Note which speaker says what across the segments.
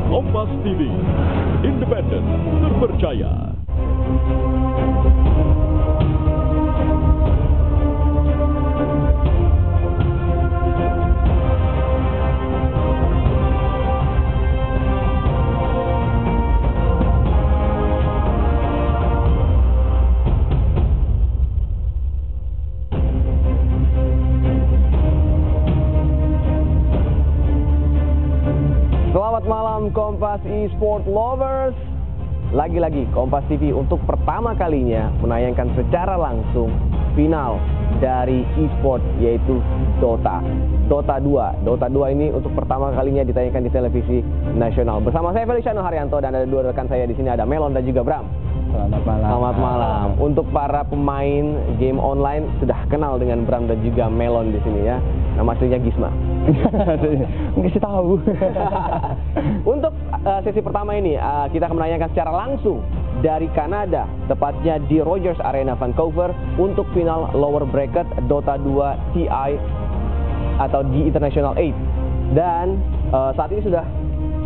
Speaker 1: Kompas TV, independen, terpercaya.
Speaker 2: Selamat malam Kompas eSport Lovers. Lagi-lagi Kompas TV untuk pertama kalinya menayangkan secara langsung final dari eSport yaitu Dota 2. Dota 2 ini untuk pertama kalinya ditayangkan di televisi nasional. Bersama saya Feliciano Haryanto dan ada dua rekan saya di sini, ada Melon dan juga Bram.
Speaker 3: Selamat malam.
Speaker 2: Selamat malam. Untuk para pemain game online sudah kenal dengan Bram dan juga Melon di sini ya. Nama aslinya Gisma.
Speaker 3: Nggak sih tahu.
Speaker 2: Untuk sesi pertama ini kita akan menayangkan secara langsung dari Kanada, tepatnya di Rogers Arena Vancouver untuk final lower bracket Dota 2 TI atau di International 8. Dan saat ini sudah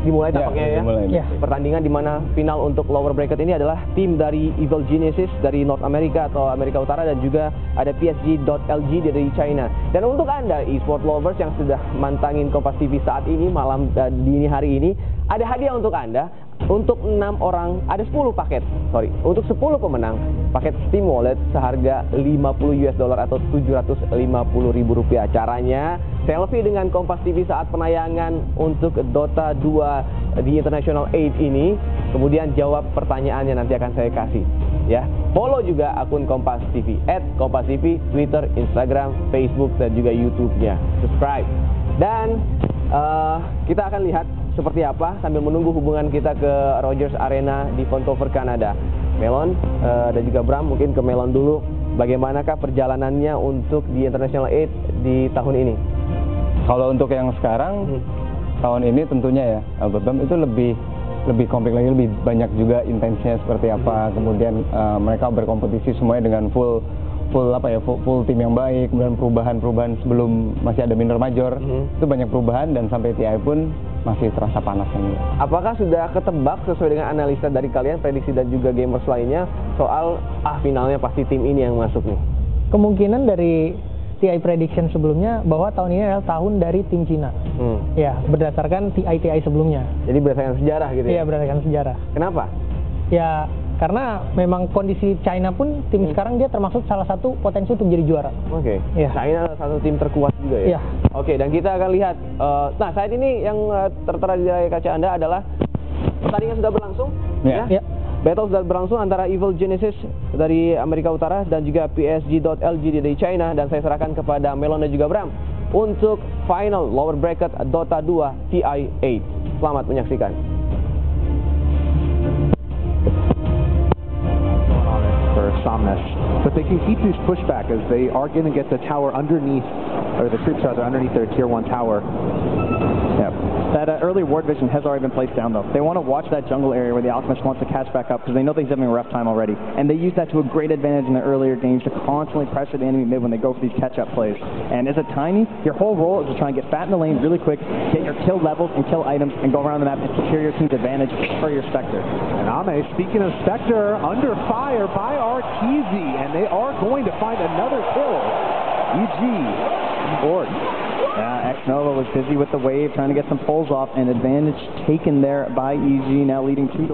Speaker 2: dimulai tampaknya ya. Pertandingan di mana final untuk lower bracket ini adalah tim dari Evil Geniuses dari North America atau Amerika Utara dan juga ada PSG.LG dari China. Dan untuk Anda eSport lovers yang sudah mantangin Kompas TV saat ini malam dini hari ini, ada hadiah untuk Anda. Untuk 6 orang ada 10 paket. Untuk 10 pemenang paket Steam Wallet seharga $50 atau Rp750.000. Caranya selfie dengan Kompas TV saat penayangan untuk Dota 2 di International 8 ini, kemudian jawab pertanyaannya nanti akan saya kasih ya. Follow juga akun Kompas TV @KompasTV, Twitter, Instagram, Facebook dan juga YouTube-nya. Subscribe. Dan kita akan lihat seperti apa sambil menunggu hubungan kita ke Rogers Arena di Vancouver, Kanada. Melon dan juga Bram, mungkin ke Melon dulu. Bagaimanakah perjalanannya untuk di International 8 di tahun ini?
Speaker 3: Kalau untuk yang sekarang, tahun ini tentunya ya, Bram itu lebih kompleks lagi, lebih banyak juga intensnya seperti apa. Kemudian mereka berkompetisi semuanya dengan full tim yang baik. Kemudian perubahan sebelum masih ada minor major itu banyak perubahan, dan sampai TI pun masih terasa panas ini.
Speaker 2: Apakah sudah ketebak sesuai dengan analisa dari kalian, prediksi dan juga gamers lainnya soal finalnya pasti tim ini yang masuk nih?
Speaker 4: Kemungkinan dari TI prediction sebelumnya bahwa tahun ini adalah tahun dari tim Cina. Ya, berdasarkan TI sebelumnya.
Speaker 2: Jadi berdasarkan sejarah gitu ya?
Speaker 4: Iya, berdasarkan sejarah.
Speaker 2: Kenapa?
Speaker 4: Ya, karena memang kondisi China pun tim sekarang dia termasuk salah satu potensi untuk jadi juara.
Speaker 2: Oke.
Speaker 4: Ya.
Speaker 2: China adalah satu tim terkuat juga ya?
Speaker 4: Iya.
Speaker 2: Oke, dan kita akan lihat. Nah, saat ini yang tertera di layar kaca Anda adalah pertandingan sudah berlangsung.
Speaker 4: Ya.
Speaker 2: Battle sudah berlangsung antara Evil Geniuses dari Amerika Utara dan juga PSG.LG dari China. Dan saya serahkan kepada Melon dan juga Bram untuk final lower bracket Dota 2 TI 8. Selamat menyaksikan.
Speaker 5: For Somnus, but they can keep these pushback as they are going to get the tower underneath, or the creeps rather, underneath their tier 1 tower.
Speaker 6: Yeah. That early ward vision has already been placed down, though. They want to watch that jungle area where the Alchemist wants to catch back up because they know that he's having a rough time already. And they use that to a great advantage in the earlier games to constantly pressure the enemy mid when they go for these catch-up plays. And as a Tiny, your whole role is to try and get fat in the lane really quick, get your kill levels and kill items, and go around the map and secure your team's advantage for your Spectre.
Speaker 5: And Ame, speaking of Spectre, under fire by Arteezy, and they are going to find another kill. EG on board.
Speaker 6: X-Nova was busy with the wave, trying to get some pulls off, and advantage taken there by EG, now leading 2-1.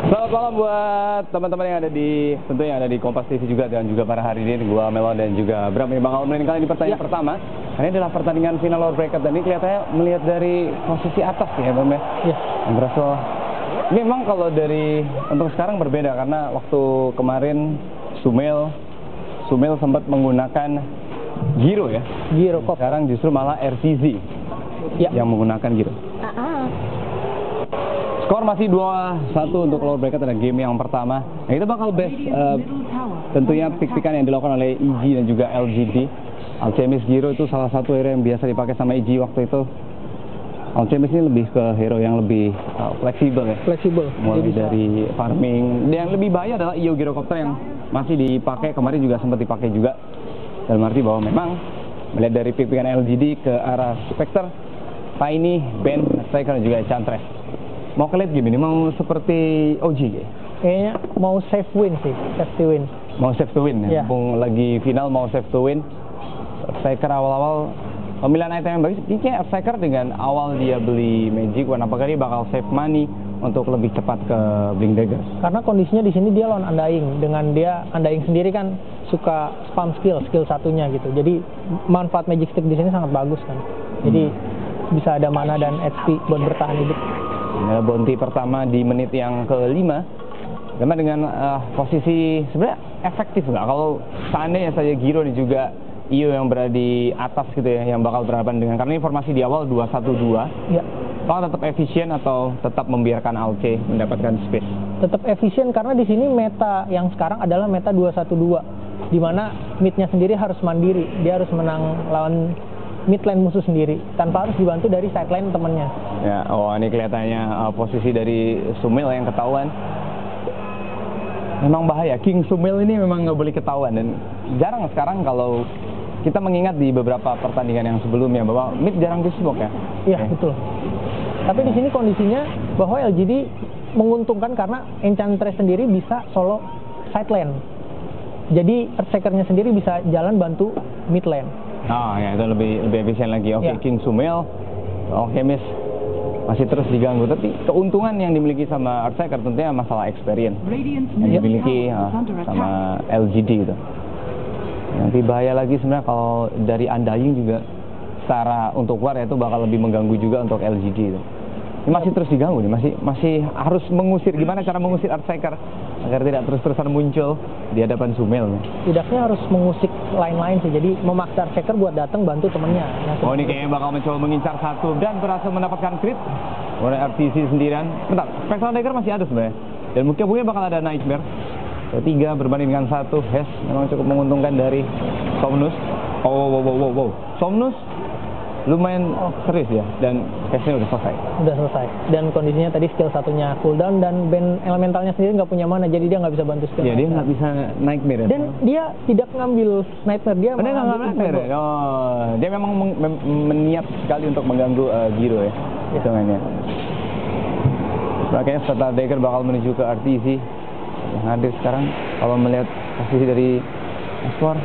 Speaker 3: Selamat malam buat teman-teman yang ada tentunya ada di Kompas TV juga, dan juga para hari ini gua Melon dan juga Bram yang bakal main kali di pertandingan pertama. Ini adalah pertandingan final lower bracket, dan ini kelihatannya melihat dari posisi atas ya Bram ya. Iya. Berasal. Memang kalau untuk sekarang berbeda karena waktu kemarin Sumel sempat menggunakan Giro ya.
Speaker 4: Giro kok.
Speaker 3: Sekarang justru malah RCZ yang menggunakan Giro. Skor masih 2-1 untuk lower bracket dan game yang pertama. Nah, kita bakal best tentunya pick-pickan yang dilakukan oleh EG dan juga LGD. Alchemist Giro itu salah satu hero yang biasa dipakai sama EG waktu itu. Alchemist ini lebih ke hero yang lebih fleksibel ya.
Speaker 4: Fleksibel.
Speaker 3: Mulai dari farming. Dan yang lebih bahaya adalah Io Gyrocopter yang masih dipakai, kemarin juga sempat dipakai juga. Dalam arti bahwa memang melihat dari pick-pickan LGD ke arah Spectre, Tiny, Ben, Striker, dan juga Enchantress. Mau ke late game ini, mau seperti OG kayak?
Speaker 4: Kayaknya mau save win sih, safety win.
Speaker 3: Mau save to win ya?
Speaker 4: Iya.
Speaker 3: Mumpung lagi final mau save to win. Striker awal-awal pemilihan item yang bagus. Ini kayak Striker dengan awal dia beli Magic Wand, apakah dia bakal save money untuk lebih cepat ke Blink Dagger?
Speaker 4: Karena kondisinya di sini dia lawan Undying, dengan dia Undying sendiri kan suka spam skill satunya gitu. Jadi manfaat Magic Stick di sini sangat bagus kan. Jadi bisa ada mana dan HP buat bertahan hidup.
Speaker 3: Ya, bounty pertama di menit yang ke-5. Karena dengan posisi sebenarnya efektif nggak kalau seandainya saja Giro dan juga Io yang berada di atas gitu ya, yang bakal berhadapan dengan, karena informasi di awal 2-1-2.
Speaker 4: Ya.
Speaker 3: Apakah tetap efisien atau tetap membiarkan Alce mendapatkan space?
Speaker 4: Tetap efisien karena di sini meta yang sekarang adalah meta 2-1-2, di mana midnya sendiri harus mandiri, dia harus menang lawan mid lane musuh sendiri tanpa harus dibantu dari side lane temennya.
Speaker 3: Ya, oh ini kelihatannya posisi dari Sumail yang ketahuan. Memang bahaya, King Sumail ini memang nggak boleh ketahuan, dan jarang sekarang kalau kita mengingat di beberapa pertandingan yang sebelumnya bahwa mid jarang di smoke ya.
Speaker 4: Iya, betul. Tapi di sini kondisinya bahwa LGD menguntungkan karena Enchantress sendiri bisa solo side lane. Jadi Earthshaker-nya sendiri bisa jalan bantu mid lane.
Speaker 3: Oh ya, itu lebih efisien lagi. Oke,
Speaker 4: Ya.
Speaker 3: King Sumail, Alchemist masih terus diganggu, tapi keuntungan yang dimiliki sama Earthshaker tentunya masalah experience yang dimiliki sama LGD gitu. Nanti bahaya lagi sebenarnya kalau dari Undying juga secara untuk war itu bakal lebih mengganggu juga untuk LGD itu. Ini masih terus diganggu nih, masih harus mengusir. Gimana cara mengusir Earthshaker agar tidak terus-terusan muncul di hadapan Sumail nih?
Speaker 4: Tidaknya harus mengusik lain-lain sih, jadi memaksa Earthshaker buat datang bantu temennya.
Speaker 3: Oh, ini kayaknya bakal mencoba mengincar satu dan berhasil mendapatkan crit oleh RTC sendirian. Bentar, Spectral Dagger masih ada sebenarnya, dan mungkin bakal ada Nightmare. Ketiga berbanding dengan satu. Hes memang cukup menguntungkan dari Somnus. Wow. Somnus lumayan serius ya, dan Hesnya udah selesai.
Speaker 4: Udah selesai. Dan kondisinya tadi skill satunya cooldown, dan band elementalnya sendiri nggak punya mana, jadi dia nggak bisa bantu skill.
Speaker 3: Ya, dia nggak bisa Nightmare ya.
Speaker 4: Dan dia tidak ngambil Nightmare, dia
Speaker 3: nggak ngambil Nightmare ya? Oh, dia memang meniat sekali untuk mengganggu Giro ya, hitungannya. Makanya Spectral Dagger bakal menuju ke RTC yang hadir sekarang. Kalau melihat posisi dari Escort,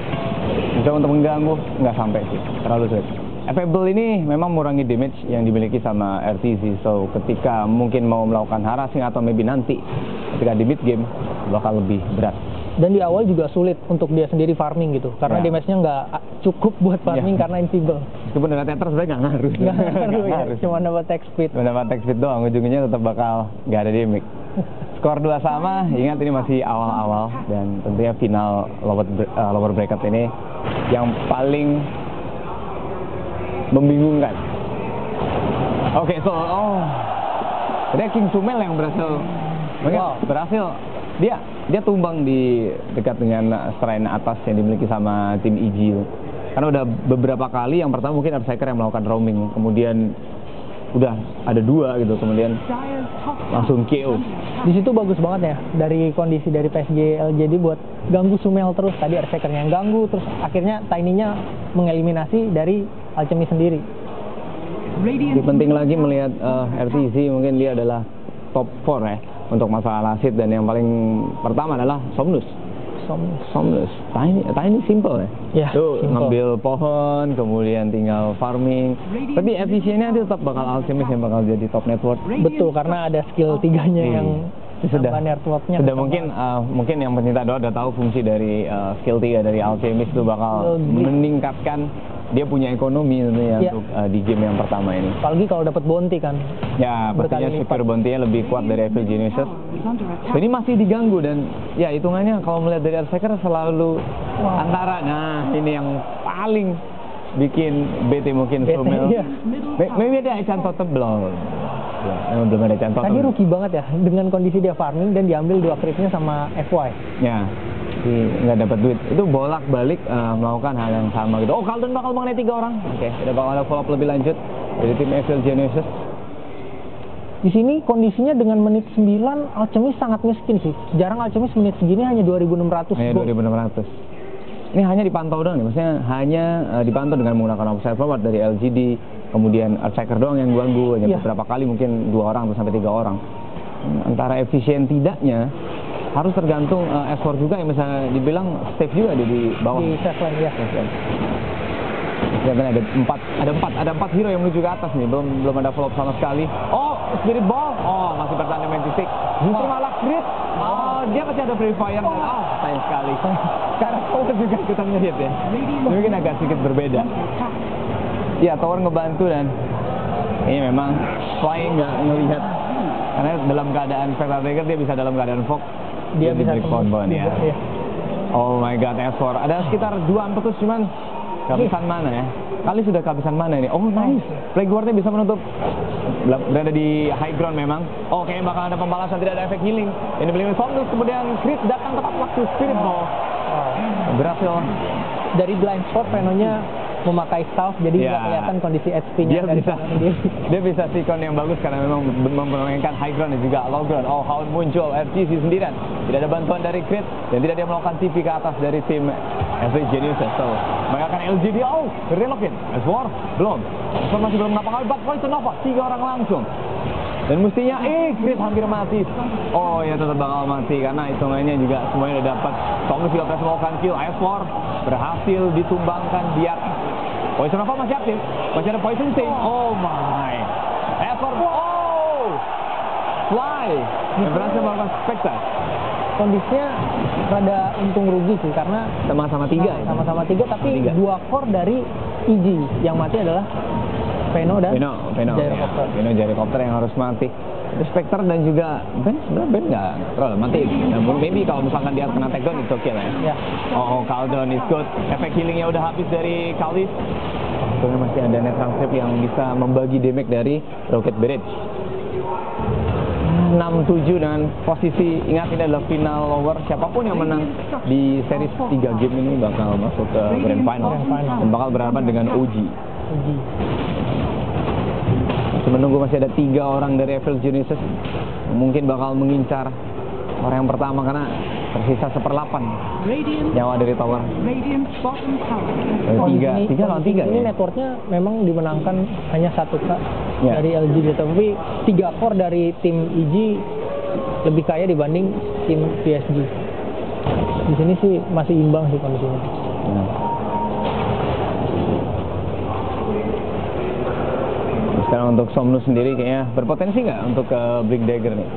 Speaker 3: mencoba untuk mengganggu, nggak sampai sih, terlalu sulit. Affable ini memang mengurangi damage yang dimiliki sama RTC, so ketika mungkin mau melakukan harassing atau maybe nanti ketika di mid game bakal lebih berat.
Speaker 4: Dan di awal juga sulit untuk dia sendiri farming gitu, karena damage-nya nggak cukup buat farming karena invisible.
Speaker 3: Meskipun dengan tether sebenarnya nggak ngaruh.
Speaker 4: Nggak ngaruh ya, cuma dapat attack speed.
Speaker 3: Cuma dapat attack speed doang, ujungnya tetap bakal nggak ada damage. Skor 2 sama, ingat ini masih awal-awal, dan tentunya final lower bracket ini yang paling membingungkan. Oke, jadi King Sumail yang berhasil dia tumbang di dekat dengan shrine atas yang dimiliki sama tim EG. Karena udah beberapa kali, yang pertama mungkin Earthshaker yang melakukan roaming, kemudian udah ada 2 gitu, kemudian langsung KO.
Speaker 4: Di situ bagus banget ya dari kondisi dari PSG LGD buat ganggu Sumail terus. Tadi Earthshaker yang ganggu, terus akhirnya Tiny-nya mengeliminasi dari Alchemy sendiri.
Speaker 3: Lebih penting lagi melihat RTC, mungkin dia adalah top 4 ya untuk masalah asid, dan yang paling pertama adalah Somnus. Tiny simple ya. Tuh ngambil pohon, kemudian tinggal farming. Tapi efisiennya dia tetap bakal Alchemist yang bakal jadi top network.
Speaker 4: Betul, karena ada skill 3-nya yang
Speaker 3: sudah
Speaker 4: networknya.
Speaker 3: Sudah mungkin yang pencinta Dota udah tahu fungsi dari skill 3 dari Alchemist itu bakal meningkatkan dia punya ekonomi tentunya untuk di game yang pertama ini.
Speaker 4: Apalagi kalau dapat bounty kan.
Speaker 3: Ya, pastinya secure bounty-nya lebih kuat dari Evil Geniuses. Ini masih diganggu, dan ya hitungannya kalau melihat dari Earthshaker selalu antara, ini yang paling bikin BT mungkin Sumail. Maybe ada Echan Totem belum. Ya, belum ada Echan Totem.
Speaker 4: Tadi rookie banget ya, dengan kondisi dia farming dan diambil 2 crit-nya sama FY.
Speaker 3: Ya. Nggak dapat duit, itu bolak-balik melakukan hal yang sama gitu. Oh, Kalden bakal mengenai 3 orang. Oke, tidak bakal ada follow up lebih lanjut dari tim Evil Geniuses.
Speaker 4: Di sini kondisinya dengan menit 9 Alchemy sangat miskin sih. Jarang Alchemy menit segini hanya 2.600.
Speaker 3: Hanya 2.600. Ini hanya dipantau doang nih, maksudnya hanya dipantau dengan menggunakan observer dari LGD, kemudian Earthshaker doang yang ganggu, hanya beberapa kali mungkin 2 orang atau sampai 3 orang. Antara efisien tidaknya harus tergantung S4 juga yang bisa dibilang safe juga di bawah.
Speaker 4: Di safe lane, ya.
Speaker 3: Ya, ada 4 hero yang menuju ke atas nih, belum ada follow up sama sekali. Oh, Spirit Ball. Oh, masih bertahan Mantistic. Justru malah crit. Oh, dia masih ada Free Fire. Oh, sayang sekali. Karena Tower juga ikutan nge-hit ya. Mungkin agak sedikit berbeda. Ya, Tower ngebantu dan ini memang Flying nggak ngelihat. Karena dalam keadaan Spectre Dagger dia bisa dalam keadaan fog.
Speaker 4: Dia bisa
Speaker 3: combo ya.
Speaker 4: Iya.
Speaker 3: Oh my god, S4. Ada sekitar 2 ampetus cuman kehabisan mana ya? Kali sudah kehabisan mana ini? Oh nice. Plague Wardnya bisa menutup. Berada di high ground memang. Oh kayaknya bakal ada pembalasan, tidak ada efek healing. Ini beli Somnus, kemudian Crit datang tepat waktu Spirit Ball. Berhasil.
Speaker 4: Dari blind spot Venonya memakai staff, jadi nggak kelihatan kondisi HP-nya dari sana sendiri.
Speaker 3: Dia bisa sikon yang bagus karena memang memainkan high ground dan juga low ground. Oh, Hound muncul, RTC sendirian. Tidak ada bantuan dari Crit dan tidak dia melakukan TV ke atas dari tim Average Geniuses. So, mengalahkan LGD. Oh, relokin. S4 belum. S4 masih belum ngapa-ngapain. But Poison Nova 3 orang langsung. Dan mestinya Crit hampir mati. Oh ya, tetap bakal mati karena hitungannya juga semuanya udah dapat. Somnus juga berhasil melakukan kill. S4 berhasil ditumbangkan dia. Poison Nova masih aktif, masih ada Poison Stain. Oh my, effort. Oh, Fly yang berhasil melakukan Spectre.
Speaker 4: Kondisinya rada untung rugi sih karena
Speaker 3: sama-sama 3 ya?
Speaker 4: Sama-sama 3 tapi 2 core dari EG yang mati adalah Veno dan Gyrocopter.
Speaker 3: Veno Gyrocopter yang harus mati. Spectre dan juga Ben, sebenarnya Ben nggak terlalu mati. Namun maybe kalau misalkan dia kena takedown itu oke lah ya. Oh, Caldon is good. Efek healingnya udah habis dari Kalis. Kemudian masih ada net transcript yang bisa membagi damage dari Rocket Barrage. 6-7 dan posisi, ingat ini adalah final lower. Siapapun yang menang di series 3 game ini bakal masuk ke Grand Final dan bakal berhadapan dengan OG. Menunggu masih ada 3 orang dari Evil Geniuses, mungkin bakal mengincar orang yang pertama karena tersisa 1/8 nyawa dari Tower. 3 lawan 3
Speaker 4: ini networknya memang dimenangkan hanya 1 dari LGD, tapi 3 core dari tim EG lebih kaya dibanding tim PSG. Di sini sih masih imbang sih kondisinya.
Speaker 3: Sekarang untuk Somnus sendiri kayaknya berpotensi nggak untuk Blink Dagger nih?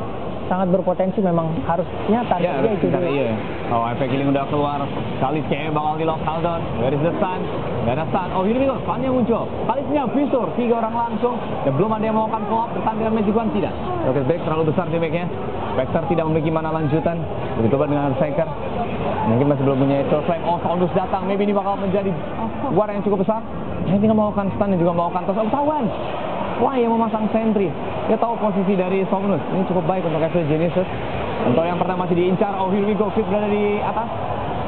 Speaker 4: Sangat berpotensi, memang harusnya targetnya itu.
Speaker 3: Iya. Oh, efek healing udah keluar. Kalis kayaknya bakal di lock down. Where is the stun? Gak ada stun. Oh, ini stunnya muncul. Kalisnya Visor, 3 orang langsung. Dan belum ada yang melakukan follow up. Bertahan dengan Magic One tidak. Rocket Break terlalu besar damage-nya. Spectre tidak memiliki mana lanjutan. Begitu banget dengan Striker. Mungkin masih belum punya Echo Flame. Oh, Somnus datang. Maybe ini bakal menjadi war yang cukup besar. Ini tinggal melakukan stun dan juga melakukan toss. Oh, tawan. Wah, yang memasang sentry. Dia tahu posisi dari Somnus. Ini cukup baik untuk Evil Geniuses. Untuk yang pertama masih diincar. Oh, here we go. Fit berada di atas.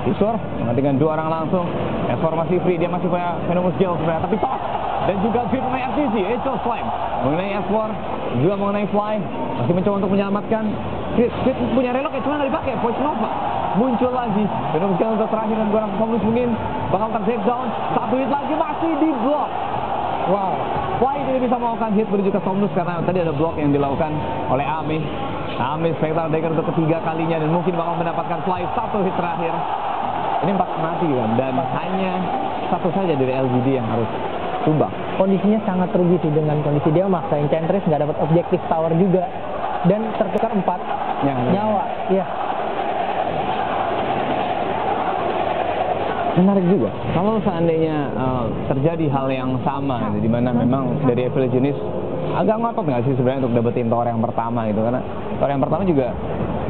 Speaker 3: Visor dengan 2 orang langsung. S4 masih free. Dia masih punya Venomous Gale sebenarnya. Tapi toss. Dan juga Fit mengenai FTC. Echo Slime. Mengenai S4. Juga mengenai Fly. Masih mencoba untuk menyelamatkan. Fit punya relocate. Cuma nggak dipakai. Poison Nova muncul lagi. Venomous Gale untuk terakhir. Dan 2 orang Somnus mungkin bakal ter-takedown. 1 hit lagi. Masih di block. Wow, Fly tidak bisa melakukan hit menuju ke Somnus karena tadi ada block yang dilakukan oleh Ami. Ami Spectre Dagger untuk ketiga kalinya dan mungkin bakal mendapatkan Fly 1 hit terakhir. Ini 4 mati kan, dan hanya 1 saja dari LGD yang harus tumbang.
Speaker 4: Kondisinya sangat rugi sih dengan kondisi dia memaksa Enchantress, nggak dapat objektif tower juga dan tertukar 4 nyawa. Iya.
Speaker 3: Menarik juga, kalau seandainya terjadi hal yang sama, di mana memang dari Evil Genius agak ngotot nggak sih sebenarnya untuk dapetin tower yang pertama gitu, karena tower yang pertama juga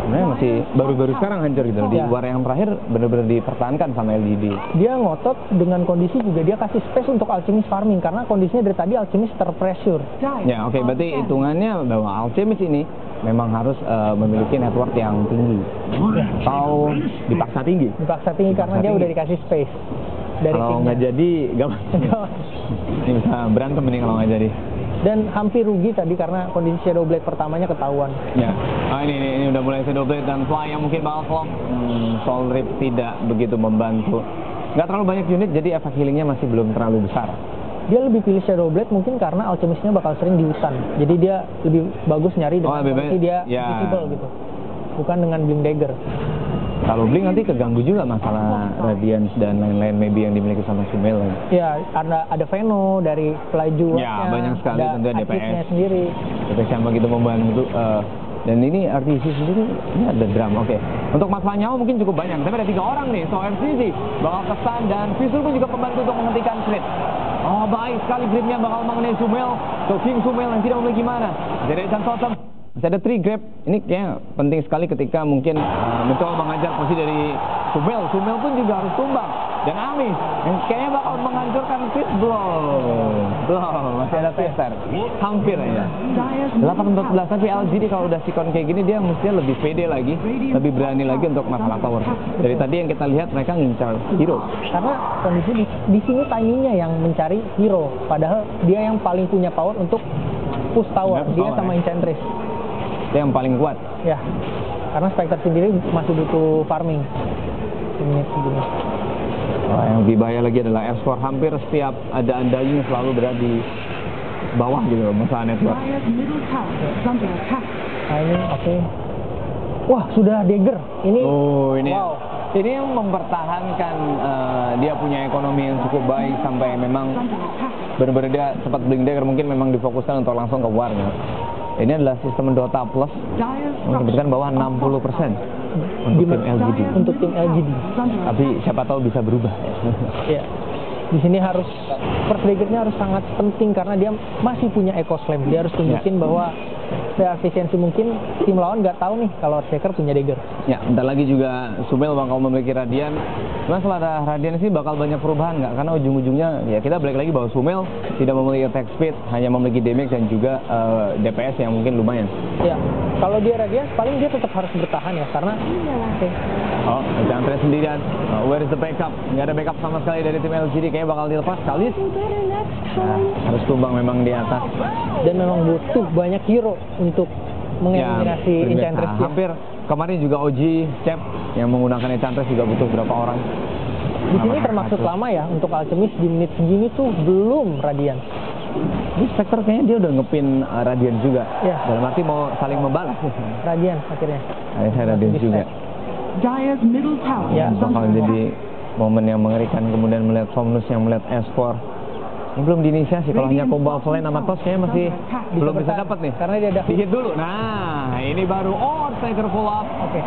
Speaker 3: sebenarnya masih baru-baru sekarang hancur gitu. Di war yang terakhir benar-benar dipertahankan sama LGD. Dia
Speaker 4: ngotot dengan kondisi juga dia kasih space untuk Alchemist farming karena kondisinya dari tadi Alchemist terpressure.
Speaker 3: Ya oke, berarti hitungannya bahwa Alchemist ini memang harus memiliki network yang tinggi atau dipaksa tinggi.
Speaker 4: Karena dia udah dikasih space dari
Speaker 3: kalau nggak jadi gawat. Ini bisa berantem nih kalau nggak jadi.
Speaker 4: Dan hampir rugi tadi karena kondisi Shadow Blade pertamanya ketahuan.
Speaker 3: Ya, ini udah mulai Shadow Blade dan Fly yang mungkin bakal clock. Soul Rip tidak begitu membantu. Nggak terlalu banyak unit, jadi efek healingnya masih belum terlalu besar.
Speaker 4: dia lebih pilih Shadow Blade mungkin karena alchemisnya bakal sering di hutan. Jadi dia lebih bagus nyari dengan kondisi dia visible gitu. Bukan dengan Blink Dagger.
Speaker 3: Kalau Blink nanti keganggu juga masalah Radiance dan lain-lain maybe yang dimiliki sama Sumail.
Speaker 4: Ya, ada Veno dari pelaju.
Speaker 3: Ya, banyak sekali tentu DPS
Speaker 4: sendiri.
Speaker 3: DPS yang begitu membantu. Dan ini RTC sendiri, ini ada drum, oke. Untuk masalah nyawa mungkin cukup banyak, tapi ada 3 orang nih. So RTC bakal kesan dan Visur pun juga membantu untuk menghentikan crit. Oh, baik sekali gripnya bakal mengenai Sumail. So King Sumail yang tidak memiliki mana. Jadi Chan Totem. Masih ada 3 grab. Ini kayaknya penting sekali ketika mungkin mencoba mengajar posisi dari Sumail. Sumail pun juga harus tumbang. Dan Ami yang kayaknya bakal menghancurkan Crit Blow. Masih ada Tester. Hampir aja. 8-14, tapi LGD kalau udah sikon kayak gini dia mestinya lebih pede lagi, lebih berani lagi untuk masalah power. Dari tadi yang kita lihat mereka ngincar hero.
Speaker 4: Karena kondisi di sini timingnya yang mencari hero. Padahal dia yang paling punya power untuk push tower. Dia sama Enchantress.
Speaker 3: Dia yang paling kuat.
Speaker 4: Ya, karena Spectre sendiri masih butuh farming. Menit segini.
Speaker 3: Oh, yang lebih bahaya lagi adalah S4. Hampir setiap ada Undying selalu berada di bawah gitu masalah network.
Speaker 4: Nah, ini oke. Wah, sudah dagger. Ini.
Speaker 3: Oh, ini.
Speaker 4: Wow.
Speaker 3: Ini yang mempertahankan dia punya ekonomi yang cukup baik sampai memang benar-benar dia sempat Blink Dagger mungkin memang difokuskan untuk langsung ke warnya. Ini adalah sistem Dota Plus menyebutkan bahwa 60% untuk tim LGD.
Speaker 4: Untuk tim LGD.
Speaker 3: Tapi siapa tahu bisa berubah.
Speaker 4: Ya. Di sini harus first dagger-nya harus sangat penting karena dia masih punya Echo Slam. Dia harus tunjukin bahwa seefisiensi mungkin tim lawan nggak tahu nih kalau Earthshaker punya dagger.
Speaker 3: Ya, bentar lagi juga Sumail bakal memiliki Radiant. Cuma setelah ada Radiant sih bakal banyak perubahan nggak? Karena ujung-ujungnya ya kita balik lagi bahwa Sumail tidak memiliki attack speed, hanya memiliki damage dan juga DPS yang mungkin lumayan.
Speaker 4: Ya, kalau dia Radiant paling dia tetap harus bertahan ya karena
Speaker 3: Oh, Enchantress sendirian. Where is the backup? Nggak ada backup sama sekali dari tim LGD, kayaknya bakal dilepas kali. Nah, harus tumbang memang di atas.
Speaker 4: Dan memang butuh banyak hero untuk mengeliminasi Enchantress.
Speaker 3: Hampir kemarin juga OG Cep yang menggunakan Enchantress juga butuh berapa orang.
Speaker 4: Di sini termasuk lama ya untuk Alchemist di menit segini tuh belum Radiant.
Speaker 3: Ini Spectre kayaknya dia udah ngepin Radiant juga.
Speaker 4: Ya.
Speaker 3: Dalam arti mau saling membalas.
Speaker 4: Radiant akhirnya.
Speaker 3: Saya Radiant juga.
Speaker 4: Ya,
Speaker 3: bakal jadi momen yang mengerikan kemudian melihat Somnus yang melihat S4. Ini belum diinisiasi, kalau hanya combo offline sama tos kayaknya masih belum bisa dapat nih.
Speaker 4: Karena dia ada
Speaker 3: hit dulu. Nah, ini baru Striker full up.
Speaker 4: Oke.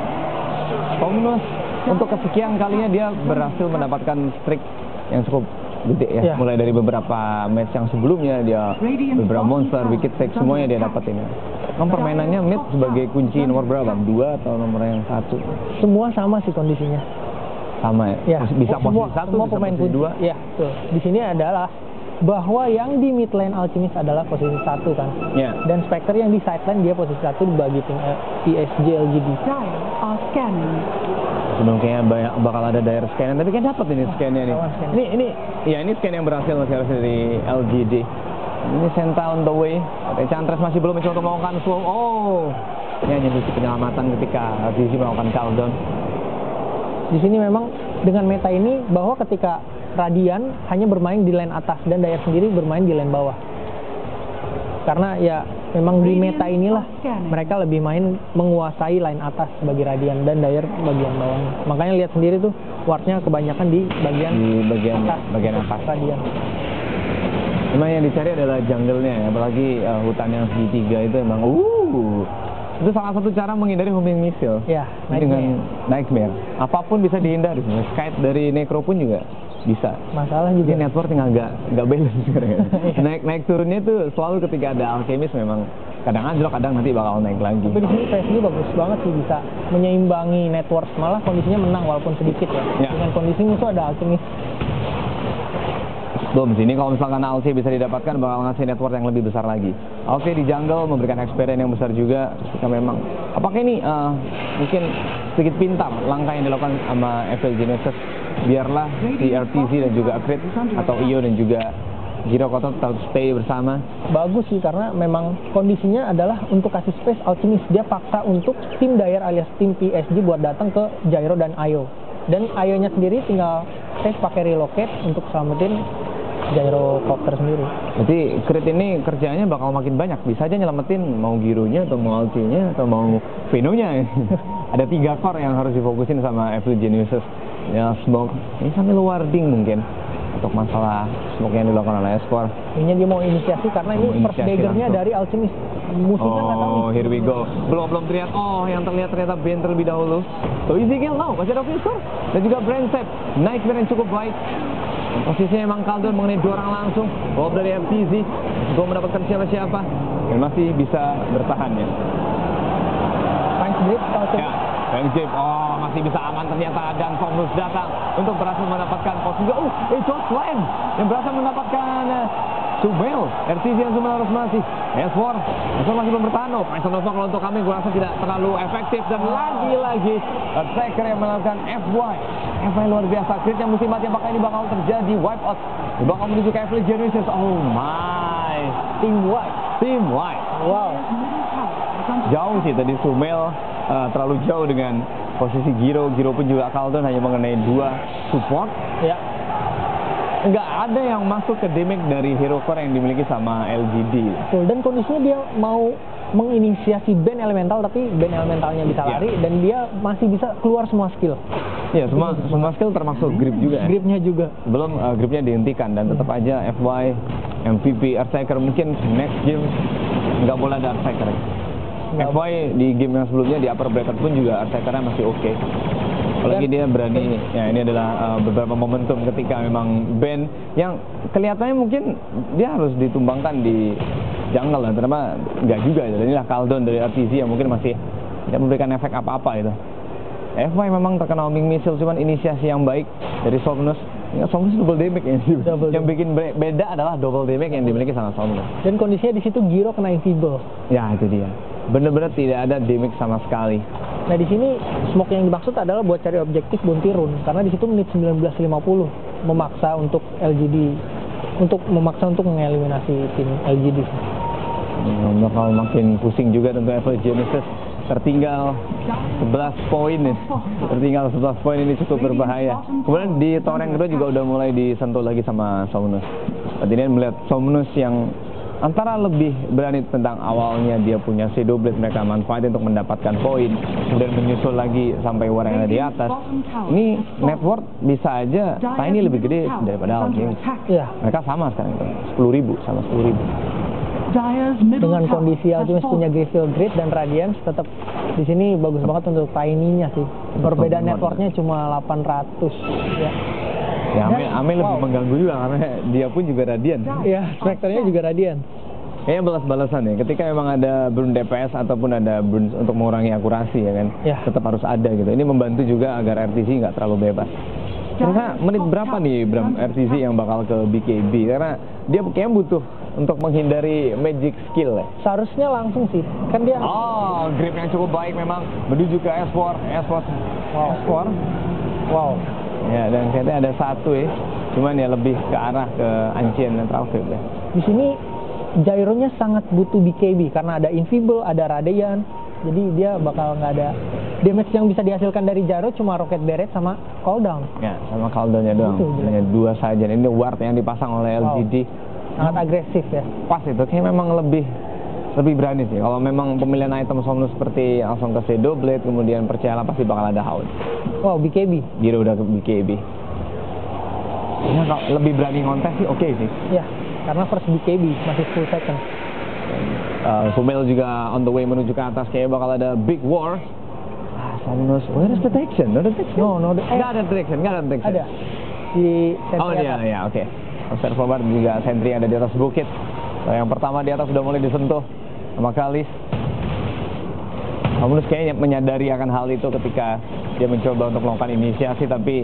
Speaker 3: Somnus untuk kesekian kalinya dia berhasil mendapatkan streak yang cukup gede ya. Mulai dari beberapa match yang sebelumnya dia beberapa monster, wicked take semuanya dia dapetin. Permainannya mid sebagai kunci nomor berapa? 2 atau nomor yang 1?
Speaker 4: Semua sama sih kondisinya.
Speaker 3: Sama ya? Bisa posisi 1,
Speaker 4: semua
Speaker 3: bisa
Speaker 4: pemain
Speaker 3: posisi 2.
Speaker 4: Ya, betul. Di sini adalah bahwa yang di mid lane Alchemist adalah posisi 1 kan.
Speaker 3: Ya.
Speaker 4: Dan Spectre yang di side lane dia posisi 1 bagi tim PSG LGD.
Speaker 3: Sebelum kayaknya bakal ada dire scan, tapi kan dapat ini scan-nya nih. Ini scan yang berhasil masih harus dari LGD. Ini Senta on the way. Enchantress masih belum mencoba untuk melakukan slow. Oh, ini hanya sisi penyelamatan ketika RTC melakukan cooldown.
Speaker 4: Di sini memang dengan meta ini bahwa ketika Radiant hanya bermain di lane atas dan Dire sendiri bermain di lane bawah. Karena ya memang di meta inilah mereka lebih main menguasai lane atas bagi Radiant dan Dire bagian bawahnya. Makanya lihat sendiri tuh wardnya kebanyakan di bagian atas Radiant.
Speaker 3: Memang yang dicari adalah jungle-nya ya, apalagi hutan yang segitiga itu emang itu salah satu cara menghindari homing missile.
Speaker 4: Ya,
Speaker 3: dengan Nightmare. Apapun bisa dihindari. Kite dari Necro pun juga bisa.
Speaker 4: Masalah juga
Speaker 3: ini network nggak balance sekarang. naik turunnya itu selalu ketika ada Alchemist memang kadang anjlok, kadang nanti bakal naik lagi.
Speaker 4: Tapi di sini PSG bagus banget sih bisa menyeimbangi network, malah kondisinya menang walaupun sedikit ya. Dengan kondisi musuh ada Alchemist.
Speaker 3: Belum sini kalau misalkan Alce bisa didapatkan bakal ngasih network yang lebih besar lagi. Alce di jungle memberikan experience yang besar juga ketika memang apakah ini mungkin sedikit pintar langkah yang dilakukan sama FL Genesis, biarlah si RTZ dan juga Crit atau Io dan juga Jiro Koto tetap stay bersama.
Speaker 4: Bagus sih karena memang kondisinya adalah untuk kasih space Alchemist, dia paksa untuk tim Dire alias tim PSG buat datang ke Gyro dan Io. Dan Io-nya sendiri tinggal pakai relocate untuk selamatin gyrocopter sendiri.
Speaker 3: Berarti Creed ini kerjanya bakal makin banyak. Bisa aja nyelamatin mau Gironya atau mau LC-nya atau mau Veno-nya. Ada 3 core yang harus difokusin sama Evil Geniuses. Ya, smoke. Ini sambil warding mungkin untuk masalah smoke yang dilakukan oleh S4.
Speaker 4: Ini dia mau inisiasi karena ini first dagger-nya dari Alchemist. Musuhnya nggak tahu.
Speaker 3: Oh, here we go. Belum terlihat. Oh, yang terlihat ternyata Ben terlebih dahulu. So easy kill now. Masih ada Fisher dan juga Brainsep. Nightmare yang cukup baik. Posisinya emang Caldon mengenai 2 orang langsung. Bob dari FTZ. Gue mendapatkan siapa-siapa. Dan masih bisa bertahan ya.
Speaker 4: Fine grip kalau
Speaker 3: Ya, Grip. Oh, masih bisa aman ternyata. Dan Somnus datang untuk berhasil mendapatkan pos juga. Itu Slam yang berhasil mendapatkan Sumel. RTZ yang Sumel harus masih. S4 masih belum bertahan. Mason Nova kalau untuk kami gue rasa tidak terlalu efektif. Dan lagi-lagi Striker yang melakukan FY luar biasa. Crit yang mesti mati. Apakah ini bakal terjadi? Wipe out. Bakal menuju ke Evil Geniuses. Oh my.
Speaker 4: Team White.
Speaker 3: Team White.
Speaker 4: Wow.
Speaker 3: Jauh sih tadi Sumel. Terlalu jauh dengan posisi Giro pun juga Caldon hanya mengenai 2 support.
Speaker 4: Ya.
Speaker 3: Nggak ada yang masuk ke damage dari hero core yang dimiliki sama LGD.
Speaker 4: Betul. Dan kondisinya dia mau menginisiasi band elemental tapi band elementalnya bisa lari dan dia masih bisa keluar semua skill.
Speaker 3: Iya, semua skill termasuk grip juga.
Speaker 4: Gripnya juga.
Speaker 3: Belum gripnya dihentikan dan tetap aja FY, MVP, Earthshaker mungkin next game nggak boleh ada Earthshaker. FY di game yang sebelumnya di upper bracket pun juga Earthshakernya masih oke. Apalagi dia berani, ya ini adalah beberapa momentum ketika memang band yang kelihatannya mungkin dia harus ditumbangkan di jungle lah, ternyata nggak juga gitu. Inilah Caldon dari RTZ yang mungkin masih tidak memberikan efek apa-apa gitu. FY memang terkena homing missile, cuman inisiasi yang baik dari Somnus. Ya, Somnus double damage yang bikin beda adalah double damage yang dimiliki sama Somnus.
Speaker 4: Dan kondisinya di situ Giro kena invisible.
Speaker 3: Ya itu dia. Bener-bener tidak ada damage sama sekali.
Speaker 4: Nah di sini smoke yang dimaksud adalah buat cari objektif bounty rune karena di situ menit 19.50 memaksa untuk LGD untuk mengeliminasi tim LGD.
Speaker 3: Bakal makin pusing juga tentu Evil Geniuses. Tertinggal 11 poin nih. Tertinggal 11 poin ini cukup berbahaya. Kemudian di tower yang kedua juga udah mulai disentuh lagi sama Somnus. Artinya melihat Somnus yang antara lebih berani tentang awalnya dia punya Shadow Blade, mereka manfaatin untuk mendapatkan poin, kemudian menyusul lagi sampai war yang ada di atas. Ini network bisa aja Tiny lebih gede daripada Alchemist.
Speaker 4: Iya.
Speaker 3: Mereka sama sekarang, 10.000 sama 10.000.
Speaker 4: Dengan kondisi Alchemist punya Griffil Grid dan Radiance, tetap di sini bagus banget untuk Tiny-nya sih. Perbedaan networknya cuma 800 ya.
Speaker 3: Ya, Ame lebih mengganggu juga karena dia pun juga Radiant.
Speaker 4: Iya, Spectre-nya juga Radiant.
Speaker 3: Kayaknya balas-balasan ya. Ketika memang ada burn DPS ataupun ada burn untuk mengurangi akurasi ya kan, tetap harus ada gitu. Ini membantu juga agar RTZ nggak terlalu bebas. Karena menit berapa nih Bram RTZ yang bakal ke BKB? Karena dia kayaknya butuh untuk menghindari magic skill ya.
Speaker 4: Seharusnya langsung sih, kan dia.
Speaker 3: Oh, grip yang cukup baik memang menuju ke S4. S4.
Speaker 4: Wow.
Speaker 3: Ya, dan kayaknya ada satu ya. Cuman ya lebih ke arah ke Ancient dan Traffic ya.
Speaker 4: Di sini Gyro-nya sangat butuh BKB karena ada Invisible, ada Radiant. Jadi dia bakal nggak ada damage yang bisa dihasilkan dari Gyro, cuma Rocket Barret sama cooldown.
Speaker 3: Ya, sama cooldown-nya doang. Hanya 2 saja. Ini ward yang dipasang oleh LGD.
Speaker 4: Sangat agresif ya.
Speaker 3: Pas itu, kayaknya memang lebih berani sih. Kalau memang pemilihan item Somnus seperti langsung ke Shadow Blade, kemudian percayalah pasti bakal ada Hound.
Speaker 4: Wow, BKB.
Speaker 3: Giro udah ke BKB. Ya, kalau lebih berani ngontes sih oke sih.
Speaker 4: Ya, karena first BKB masih full second.
Speaker 3: Sumel juga on the way menuju ke atas, kayaknya bakal ada big war. Somnus, where is the detection? No detection?
Speaker 4: No,
Speaker 3: nggak ada detection.
Speaker 4: Ada. Di sentry atas.
Speaker 3: Ya, oke. Observer juga sentry ada di atas bukit. Yang pertama di atas sudah mulai disentuh sama Kalis. Somnus kayaknya menyadari akan hal itu ketika dia mencoba untuk melakukan inisiasi, tapi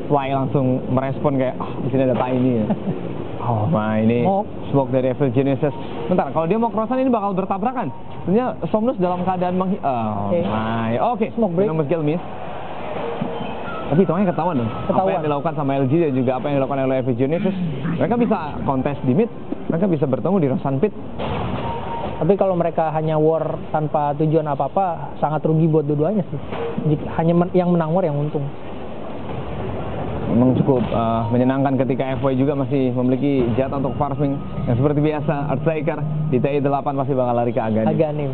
Speaker 3: Fly langsung merespon kayak, di sini ada Tiny. Oh my, ini smoke dari Evil Geniuses. Bentar, kalau dia mau crossan ini bakal bertabrakan. Sebenarnya Somnus dalam keadaan Oke,
Speaker 4: smoke break.
Speaker 3: Skill miss. Tapi hitungannya ketahuan dong. Apa yang dilakukan sama LG dan juga apa yang dilakukan oleh Evil Geniuses. Mereka bisa kontes di mid, mereka bisa bertemu di Rosan Pit.
Speaker 4: Tapi kalau mereka hanya war tanpa tujuan apa-apa, sangat rugi buat dua-duanya sih. Hanya yang menang war yang untung.
Speaker 3: memang cukup menyenangkan ketika FY juga masih memiliki jatah untuk farming yang seperti biasa. Earthshaker di TI8 masih bakal lari ke Aghanim.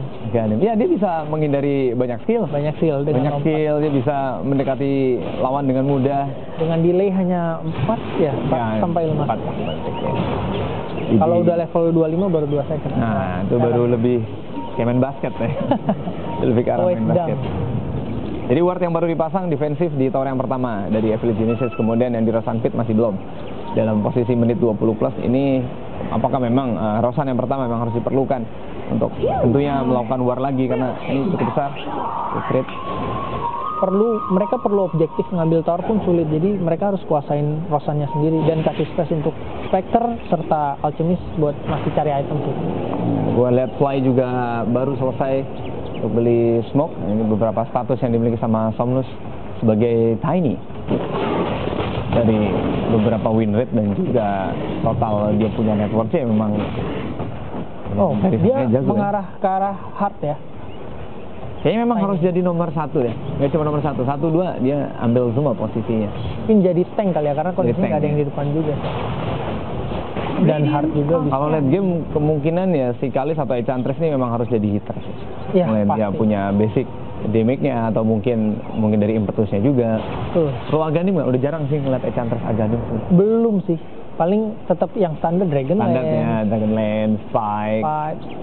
Speaker 3: Ya, dia bisa menghindari banyak skill.
Speaker 4: Dengan
Speaker 3: Dia bisa mendekati lawan dengan mudah.
Speaker 4: dengan delay hanya 4 sampai 5
Speaker 3: 4.
Speaker 4: Kalau udah level 25 baru 2 second.
Speaker 3: Nah, itu baru lebih kayak main basket ya. Lebih ke arah main basket. Jadi ward yang baru dipasang defensif di tower yang pertama dari Evil Genesis, kemudian yang di Rosan Pit masih belum. Dalam posisi menit 20 plus ini, apakah memang Rosan yang pertama memang harus diperlukan untuk tentunya melakukan war lagi karena ini cukup besar. Crit.
Speaker 4: Mereka perlu objektif ngambil tower pun sulit, jadi mereka harus kuasain Rosannya sendiri dan kasih space untuk Spectre serta Alchemist buat masih cari item sih.
Speaker 3: Gua lihat Fly juga baru selesai untuk beli smoke. Ini beberapa status yang dimiliki sama Somnus sebagai Tiny dari beberapa win rate dan juga total dia punya networknya memang
Speaker 4: dia
Speaker 3: jago,
Speaker 4: mengarah ke arah hard ya.
Speaker 3: Kayaknya memang harus jadi nomor 1 deh. Nggak cuma nomor 1, 2 dia ambil semua posisinya.
Speaker 4: Mungkin jadi tank kali ya, karena kondisinya nggak ada yang di depan juga. Dan hard juga bisa.
Speaker 3: Kalau late game kemungkinan ya si Kalis atau Enchantress ini memang harus jadi hitter.
Speaker 4: Ya,
Speaker 3: dia punya basic damage-nya atau mungkin dari impetusnya juga. Kalau Aghanim nggak? Udah jarang sih ngeliat Enchantress Aghanim.
Speaker 4: Belum sih. Paling tetap yang standar Dragonlance.
Speaker 3: Standarnya Dragonlance, Spike.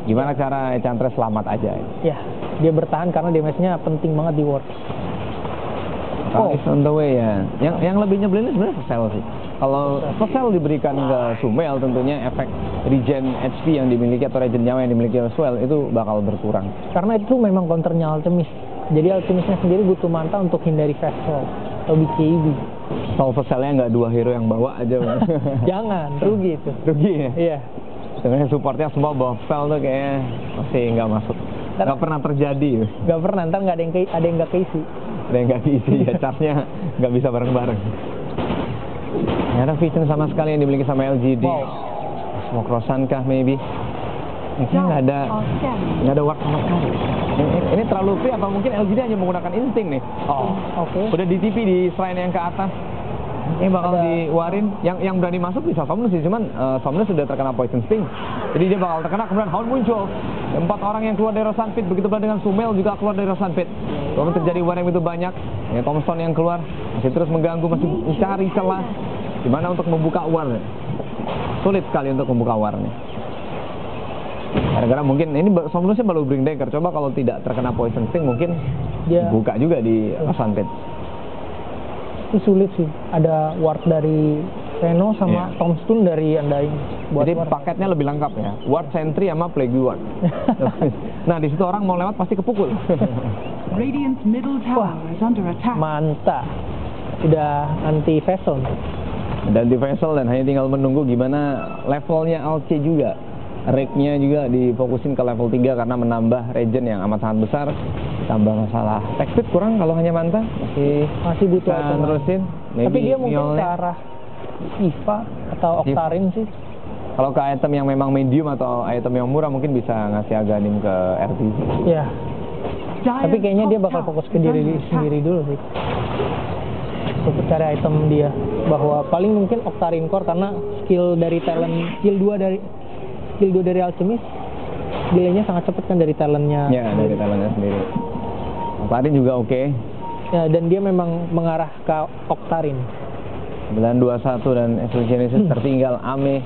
Speaker 3: Gimana cara Enchantress selamat aja?
Speaker 4: Ya, dia bertahan karena damage-nya penting banget di ward.
Speaker 3: Kalis on the way ya. Yang lebih nyebelin sebenarnya Vesel sih. Kalau Vesel diberikan ke Sumail, tentunya efek regen HP yang dimiliki atau regen nyawa yang dimiliki oleh Sumail itu bakal berkurang.
Speaker 4: Karena itu memang counternya Alchemist. Jadi Alchemistnya sendiri butuh manta untuk hindari Vesel atau BKB.
Speaker 3: Kalau Veselnya nggak 2 hero yang bawa aja.
Speaker 4: Jangan, rugi itu.
Speaker 3: Rugi ya?
Speaker 4: Iya.
Speaker 3: Sebenarnya supportnya semua bawa Vesel tuh kayaknya masih nggak masuk. Nggak pernah terjadi.
Speaker 4: Nggak pernah, ntar nggak ada yang nggak keisi.
Speaker 3: Ada yang nggak keisi ya, charge-nya nggak bisa bareng-bareng. Nggak ada vision sama sekali yang dimiliki sama LGD. Smoke Rosan kah maybe? Ini nggak ada ward sama sekali. Ini terlalu free atau mungkin LGD hanya menggunakan insting nih. Udah di TP di shrine yang ke atas. Ini bakal diwarin. Yang berani masuk bisa Somnus sih, cuman Somnus sudah terkena Poison Sting. Jadi dia bakal terkena, kemudian Hound muncul. 4 orang yang keluar dari Rosan Pit, begitu pula dengan Sumail juga keluar dari Rosan Pit. Kalau terjadi war yang begitu banyak, ya Tombstone yang keluar masih terus mengganggu, masih mencari celah gimana untuk membuka war. Sulit sekali untuk membuka warnya. Gara-gara mungkin ini Somnusnya baru bring dagger. Coba kalau tidak terkena Poison Sting mungkin dia buka juga di Rosan Pit.
Speaker 4: Itu sulit sih. Ada ward dari Reno sama Tombstone dari Undying.
Speaker 3: Jadi paketnya lebih lengkap ya. Ward Sentry sama Plague Ward. Nah, di situ orang mau lewat pasti kepukul.
Speaker 4: Mantap. Sudah anti vessel.
Speaker 3: Dan di vessel dan hanya tinggal menunggu gimana levelnya Alce juga. Rake-nya juga difokusin ke level 3 karena menambah regen yang amat sangat besar. Tambah masalah tech speed kurang kalau hanya manta.
Speaker 4: Masih butuh
Speaker 3: terusin.
Speaker 4: Tapi dia mungkin ke arah Shiva atau Octarine sih.
Speaker 3: Kalau ke item yang memang medium atau item yang murah mungkin bisa ngasih Aghanim ke RTZ.
Speaker 4: Iya. Tapi kayaknya dia bakal fokus ke diri sendiri dulu sih. Untuk cari item dia. Bahwa paling mungkin Octarine Core karena skill dari talent, skill 2 dari Alchemist, delaynya sangat cepat kan dari talentnya.
Speaker 3: Ya, dari talentnya sendiri. Octarine juga oke.
Speaker 4: Ya, dan dia memang mengarah ke Octarine.
Speaker 3: 921 dan Evil Genesis tertinggal. Ame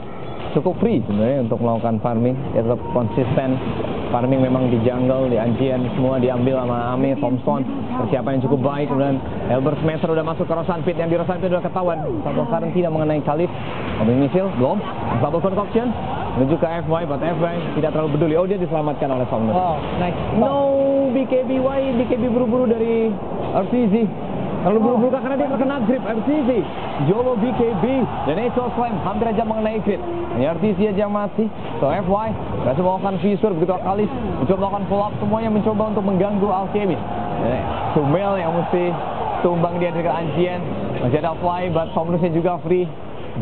Speaker 3: cukup free sebenarnya untuk melakukan farming. Dia tetap konsisten. Farming memang di jungle, di Anjian, semua diambil sama Ame, Tombstone. Persiapan yang cukup baik. Kemudian Elber Smasher udah masuk ke Rosan Pit. Yang di Rosan Pit udah ketahuan. Satu sekarang tidak mengenai Kalif. Mobil misil, belum. Double Concoction menuju ke FY, but FY tidak terlalu peduli. Oh, dia diselamatkan oleh Somnus.
Speaker 4: Wow, nice.
Speaker 3: No, BKB buru-buru dari RTZ. Terlalu buru-buru karena dia terkena grip RTZ. Jolo BKB dan Echo Slam hampir aja mengenai crit. Ini RTZ aja masih. So FY berhasil melakukan visor begitu Kalis mencoba melakukan follow up, semuanya mencoba untuk mengganggu Alchemist. Sumail yang mesti tumbang dia dari Anjian. Masih ada Fly, but Somnusnya juga free.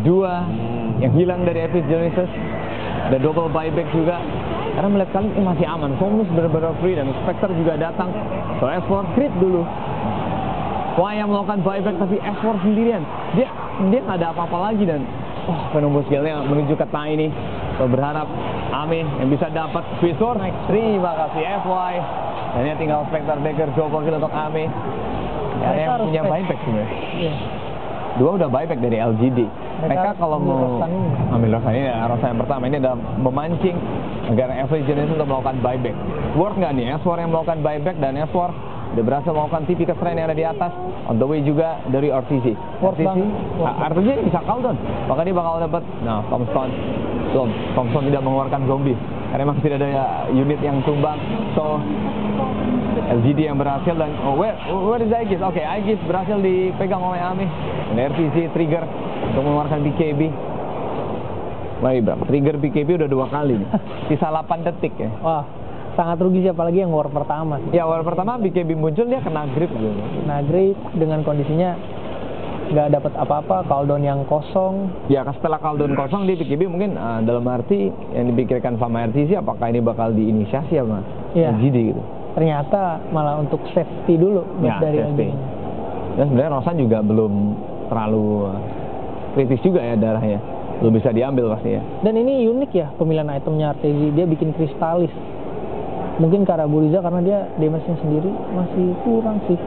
Speaker 3: 2 yang hilang dari Evil Genesis. Ada double buyback juga. Karena melihat kali ini masih aman. Somnus benar-benar free dan Spectre juga datang. So F4 crit dulu. Wah, yang melakukan buyback tapi S4 sendirian. Dia nggak ada apa-apa lagi dan penembus skillnya menuju ke Tiny. So, berharap Ame yang bisa dapat visor. Terima kasih FY. Dan ini tinggal Spectre Baker double kill untuk Ame. Ya, yang punya buyback sebenarnya.
Speaker 4: Iya.
Speaker 3: Dua udah buyback dari LGD. Mereka kalau mau ambil Rosan ini, Rosan yang pertama ini adalah memancing agar Every Genesis untuk melakukan buyback. Worth nggak nih S4 yang melakukan buyback dan S4 udah berhasil melakukan TP ke shrine yang ada di atas. On the way juga dari RTC. RTC bisa cooldown, maka dia bakal dapat. Nah, Tombstone belum. Tombstone tidak mengeluarkan zombie karena memang tidak ada unit yang tumbang. So LGD yang berhasil dan where is Aegis? Oke, Aegis berhasil dipegang oleh Ame. Dan RTC trigger untuk mengeluarkan BKB. Mari Bram, trigger BKB udah 2 kali nih. Sisa 8 detik ya.
Speaker 4: Wah, sangat rugi sih, apalagi yang war pertama.
Speaker 3: Ya, war pertama BKB muncul dia kena grip gitu.
Speaker 4: Kena grip dengan kondisinya nggak dapat apa-apa, cooldown yang kosong.
Speaker 3: Ya, setelah cooldown kosong dia BKB mungkin dalam arti yang dipikirkan sama RTC apakah ini bakal diinisiasi apa LGD gitu.
Speaker 4: Ternyata malah untuk safety dulu
Speaker 3: ya,
Speaker 4: dari
Speaker 3: safety.
Speaker 4: LGD.
Speaker 3: Dan sebenarnya Rosan juga belum terlalu kritis juga ya darahnya. Belum bisa diambil pasti ya.
Speaker 4: Dan ini unik ya pemilihan itemnya RTZ, dia bikin kristalis. Mungkin Karaburiza karena dia damage-nya sendiri masih kurang sih.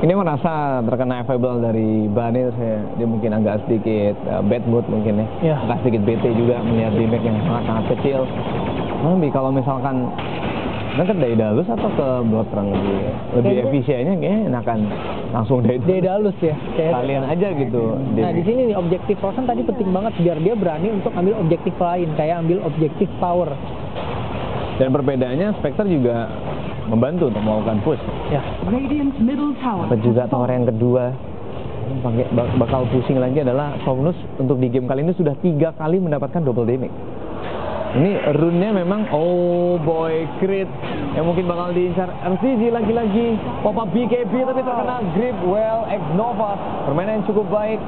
Speaker 3: Ini merasa terkena available dari Banil, dia mungkin agak sedikit bad mood mungkin ya. Agak sedikit BT juga melihat damage yang sangat kecil. Tapi kalau misalkan ke Daedalus atau ke Bloodtrunk lebih efisiennya kayaknya enakan langsung
Speaker 4: Daedalus ya.
Speaker 3: Kalian aja gitu.
Speaker 4: Nah, di sini nih objektif Rosan tadi penting banget biar dia berani untuk ambil objektif lain, kayak ambil objektif power.
Speaker 3: Dan perbedaannya Spectre juga membantu untuk melakukan push.
Speaker 4: Ya.
Speaker 3: Dan juga tower yang kedua bakal pusing lagi adalah Somnus untuk di game kali ini sudah 3 kali mendapatkan double damage. Ini rune-nya memang crit yang mungkin bakal diincar RTG lagi-lagi. Pop-up BKB tapi terkena grip. Well, X-Nova permainan yang cukup baik.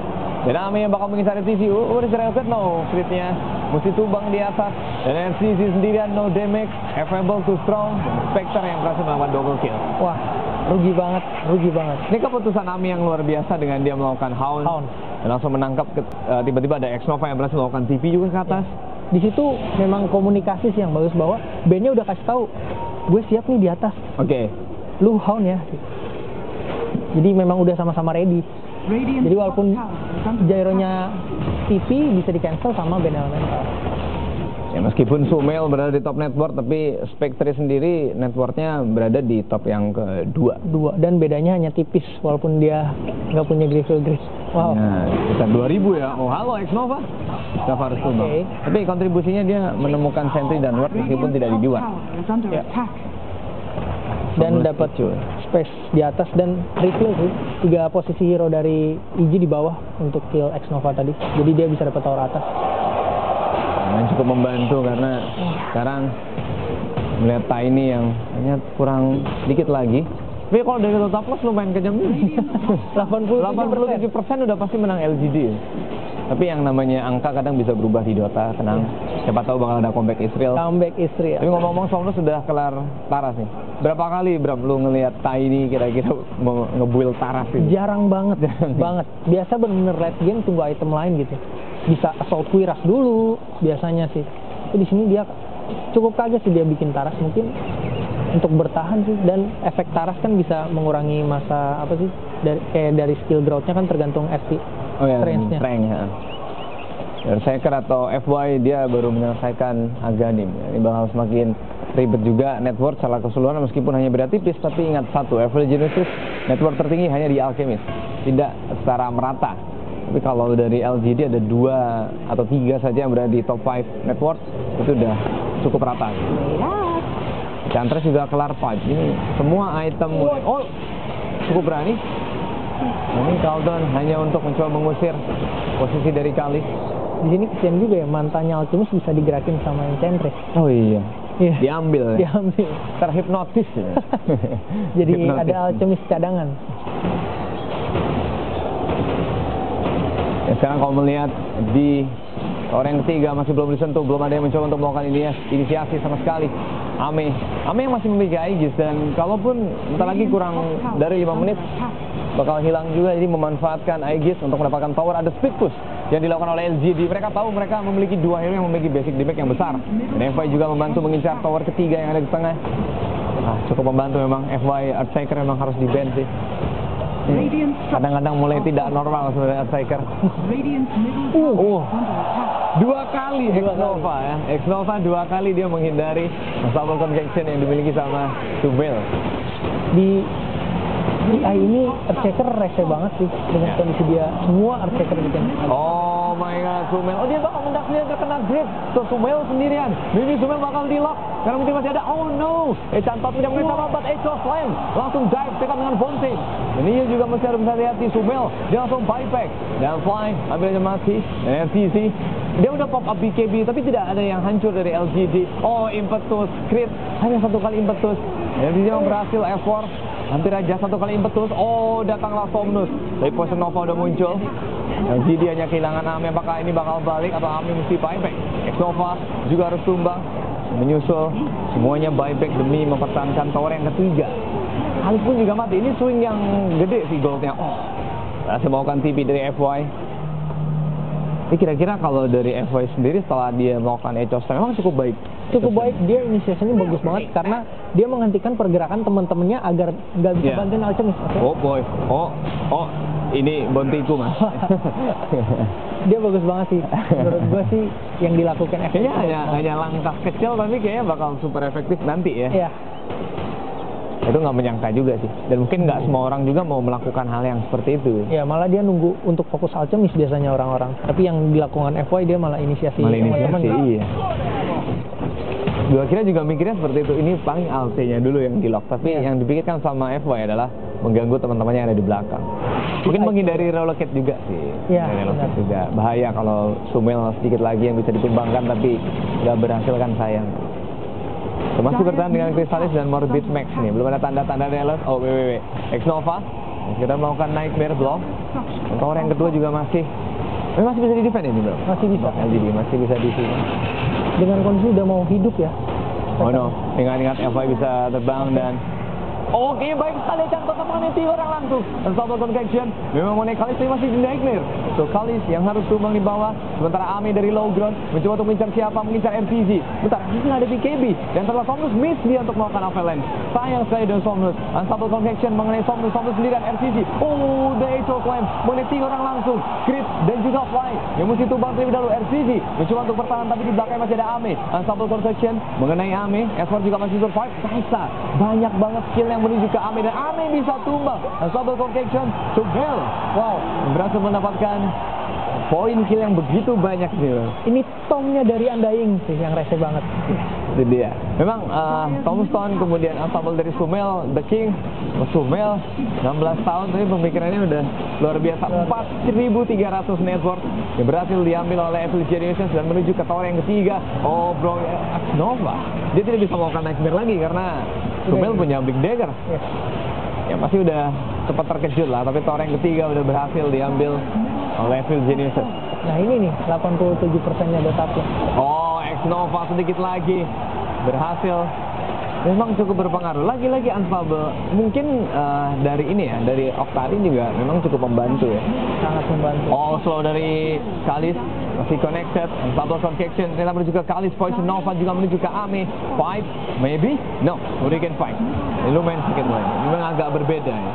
Speaker 3: Dan Ame yang bakal mengincar RTG. What is the rocket? No, critnya mesti tumbang di atas. Dan RTG sendirian no damage. Available to strong. Spectre yang berhasil melakukan double kill.
Speaker 4: Wah, rugi banget. Ini
Speaker 3: keputusan Ame yang luar biasa dengan dia melakukan Hound. Dan langsung menangkap tiba-tiba ada X-Nova yang berhasil melakukan TP juga ke atas.
Speaker 4: Di situ memang komunikasi sih yang bagus bahwa bandnya udah kasih tahu, gue siap nih di atas.
Speaker 3: Oke.
Speaker 4: Lu Hound ya. Jadi memang udah sama-sama ready. Jadi walaupun gyronya TP bisa di cancel sama band elemental.
Speaker 3: Ya, meskipun Sumail berada di top network, tapi Spectre sendiri networknya berada di top yang kedua.
Speaker 4: Dan bedanya hanya tipis, walaupun dia nggak punya Griffle Gris. Wow.
Speaker 3: Nah, sekitar 2000 ya. Oh, halo X-Nova. Harus tumbang. Tapi kontribusinya dia menemukan Sentry dan Ward meskipun tidak di D1.
Speaker 4: Ya. Dan dapat space di atas dan refill sih. 3 posisi hero dari EG di bawah untuk kill X-Nova tadi. Jadi dia bisa dapat tower atas.
Speaker 3: Yang cukup membantu karena sekarang melihat Tiny yang hanya kurang sedikit lagi. Tapi kalau dari total plus lumayan kejam nih. 87% udah pasti menang LGD. Tapi yang namanya angka kadang bisa berubah di Dota, tenang. Siapa tahu bakal ada comeback Israel.
Speaker 4: Tapi
Speaker 3: ngomong-ngomong Somnus sudah kelar Taras nih. Berapa kali Bram lu ngelihat Tiny kira-kira nge-build Taras ini?
Speaker 4: Jarang banget. Biasa bener-bener late game tunggu item lain gitu. Bisa assault cuirass dulu biasanya sih. Tapi di sini dia cukup kaget sih dia bikin Taras mungkin untuk bertahan sih, dan efek Taras kan bisa mengurangi masa apa sih dari skill growth-nya kan tergantung SP. Range-nya.
Speaker 3: Dari Seeker atau FY dia baru menyelesaikan Aghanim. Ini bakal semakin ribet juga network secara keseluruhan meskipun hanya beda tipis, tapi ingat satu, Every Genesis network tertinggi hanya di Alchemist, tidak secara merata. Tapi kalau dari LGD ada 2 atau 3 saja yang berada di top 5 network, itu udah cukup rata. Chantres juga kelar 5. Ini semua item cukup berani. Ini Cooldown hanya untuk mencoba mengusir posisi dari Kali.
Speaker 4: Di sini kesian juga ya, mantannya Alchemist bisa digerakin sama Enchantress.
Speaker 3: Oh iya. Diambil. Terhipnotis ya.
Speaker 4: Jadi ada Alchemist cadangan.
Speaker 3: Ya, sekarang kalau melihat di orang yang ketiga masih belum disentuh, belum ada yang mencoba untuk melakukan inisiasi sama sekali. Ame yang masih memiliki Aegis, dan kalaupun bentar lagi kurang dari 5 menit
Speaker 2: bakal hilang juga. Jadi memanfaatkan Aegis untuk mendapatkan tower. Ada speed push yang dilakukan oleh LGD. Mereka tahu mereka memiliki dua hero yang memiliki basic damage yang besar. Dan FY juga membantu mengincar tower ketiga yang ada di tengah. Cukup membantu memang. FY Earthshaker memang harus di-ban sih. Kadang-kadang mulai tidak normal sebenarnya Earthshaker. Dua kali X-Nova ya. X-Nova dua kali dia menghindari Unstoppable Convection yang dimiliki sama Sumail.
Speaker 4: Di ini Earthshaker rese banget sih dengan kondisi dia. Semua Earthshaker bikin.
Speaker 2: Oh my god, Sumail. Oh, dia bakal dia terkena grip. So Sumail sendirian. Maybe Sumail bakal di-lock karena mungkin masih ada. Oh no, Echantot tidak mengenai sama but Echo Flame langsung dive pick up dengan Vontae. Dan dia juga mesti harus hati-hati. Sumail dia langsung buyback dan Fly ambil aja mati. Dan FTC dia udah pop up BKB tapi tidak ada yang hancur dari LGD. Oh, impetus crit hanya satu kali impetus. FTC memang berhasil effort. Hampir aja satu kali impetus. Oh, datanglah Somnus. Tapi Poison Nova udah muncul. LGD hanya kehilangan Ame. Apakah ini bakal balik atau Ame mesti buyback? X-Nova juga harus tumbang. Menyusul. Semuanya buyback demi mempertahankan tower yang ketiga. Halis pun juga mati. Ini swing yang gede sih goldnya. Oh, saya melakukan TP dari FY. Ini kira-kira kalau dari FY sendiri setelah dia melakukan Echos memang cukup baik.
Speaker 4: Cukup baik, dia inisiasinya bagus banget karena dia menghentikan pergerakan teman-temannya agar nggak bisa bantuin Alchemist. Okay?
Speaker 2: Oh boy, oh, ini bontiku mas.
Speaker 4: Dia bagus banget sih. Menurut gue sih yang dilakukan
Speaker 2: kayaknya hanya langkah kecil tapi kayaknya bakal super efektif nanti ya.
Speaker 4: Iya.
Speaker 2: Itu nggak menyangka juga sih. Dan mungkin nggak semua orang juga mau melakukan hal yang seperti itu.
Speaker 4: Ya malah dia nunggu untuk fokus Alchemist biasanya orang-orang. Tapi yang dilakukan FY dia malah inisiasi.
Speaker 2: Iya. Gua kira juga mikirnya seperti itu. Ini paling ALT-nya dulu yang di-lock. Tapi yang dipikirkan sama FY adalah mengganggu teman-temannya yang ada di belakang. Mungkin menghindari relocate juga sih.
Speaker 4: Iya.
Speaker 2: Relocate juga bahaya kalau Sumail sedikit lagi yang bisa ditumbangkan tapi nggak berhasil kan sayang. Masih bertahan dengan Crystallis dan Morbid Max nih. Belum ada tanda-tanda Delos. Oh, X-Nova kita melakukan Nightmare Block. Tower yang kedua juga masih bisa di defend ini bro.
Speaker 4: Masih bisa.
Speaker 2: LGD masih bisa di sini.
Speaker 4: Dengan kondisi udah mau hidup ya.
Speaker 2: Oh no, ingat FY bisa terbang dan oke, baik sekali Echantot mengenai orang langsung. Unstoppable Convection memang mau naik Kalis tapi masih di Nightmare. So Kalis yang harus tumbang di bawah. Sementara Ame dari low ground mencoba untuk mengincar siapa? Mengincar RTZ. Bentar, ini nggak ada BKB. Dan setelah Somnus miss dia untuk melakukan avalanche. Sayang sekali dari Somnus. Unstoppable Convection mengenai Somnus sendirian RTZ. Oh, the Echo Clan mengenai 3 orang langsung. Crit dan juga Fly yang mesti tumbang terlebih dahulu. RTZ mencoba untuk bertahan tapi di belakang masih ada Ame. Unstoppable Convection mengenai Ame. Effort juga masih survive. Kaisa banyak banget skill yang menuju ke Ame dan Ame bisa tumbang. Unstoppable Convection Sumail. Wow, berhasil mendapatkan poin kill yang begitu banyak sih.
Speaker 4: Ini Tomnya dari Undying sih yang rese banget.
Speaker 2: Itu dia. Memang Tombstone kemudian Unstoppable dari Sumail, The King. Sumail 16 tahun tapi pemikirannya udah luar biasa. 4.300 network yang berhasil diambil oleh Evil Geniuses dan menuju ke tower yang ketiga. Oh bro, Nova dia tidak bisa melakukan Nightmare lagi karena Sumail punya Big Dagger. Ya pasti udah cepat terkejut lah, tapi tower yang ketiga udah berhasil diambil oleh Evil Geniuses.
Speaker 4: Nah ini nih 87%-nya Dotapia.
Speaker 2: Oh, X-Nova sedikit lagi berhasil. Memang cukup berpengaruh. Lagi-lagi Unstoppable. Mungkin dari ini ya, dari Octari juga memang cukup membantu ya.
Speaker 4: Sangat membantu.
Speaker 2: Oh, slow dari Kalis masih connected. Unstoppable Convection. Kita menuju ke Kalis. Poison Nova juga menuju ke Ame. Fight, maybe? No, Hurricane fight. Ini lumayan sedikit lagi. Memang agak berbeda ya.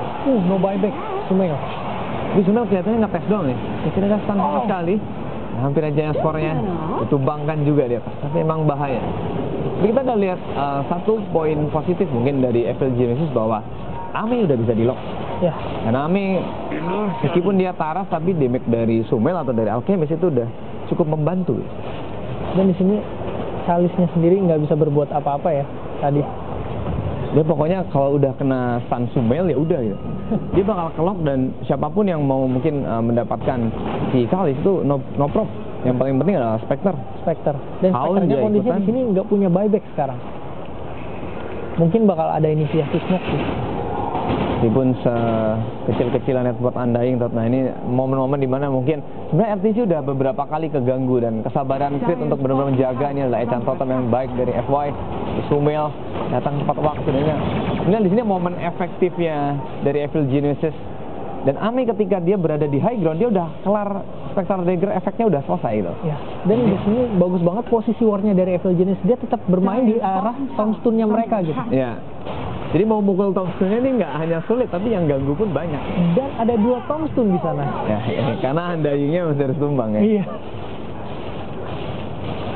Speaker 4: No buyback, Sumail.
Speaker 2: Tapi Sumail kelihatannya ngetes doang nih. Tidak ada stun sama sekali. Hampir aja skornya ditumbangkan juga dia. Tapi memang bahaya. Kita udah lihat satu poin positif mungkin dari Evil Geniuses bahwa Ame udah bisa di-lock.
Speaker 4: Ya.
Speaker 2: Karena Ame meskipun dia taras tapi damage dari Sumail atau dari Alchemist itu udah cukup membantu.
Speaker 4: Dan di sini Kalisnya sendiri nggak bisa berbuat apa-apa ya tadi.
Speaker 2: Dia pokoknya kalau udah kena stun Sumail ya udah gitu. Dia bakal ke-lock dan siapapun yang mau mungkin mendapatkan si Kalis itu no prob. Yang paling penting adalah Spectre.
Speaker 4: Dan Spectre-nya kondisinya di sini nggak punya buyback sekarang. Mungkin bakal ada inisiasi smoke sih.
Speaker 2: Meskipun sekecil-kecilan network Undying, nah ini momen-momen dimana mungkin sebenarnya RTC udah beberapa kali keganggu dan kesabaran Crit untuk benar-benar menjaga ini adalah Echantot yang baik dari FY. Sumail datang tepat waktu. Ini di sini momen efektifnya dari Evil Geniuses Dan Ame ketika dia berada di high ground, dia udah kelar Spectral Dagger, efeknya udah selesai gitu.
Speaker 4: Ya. Dan di sini bagus banget posisi warnya dari Evil Genius. Dia tetap bermain di arah tombstone-nya mereka gitu.
Speaker 2: Ya. Jadi mau mukul tombstone-nya ini nggak hanya sulit, tapi yang ganggu pun banyak.
Speaker 4: Dan ada 2 tombstone di sana.
Speaker 2: Ya, karena Undying-nya masih harus tumbang ya.
Speaker 4: Iya.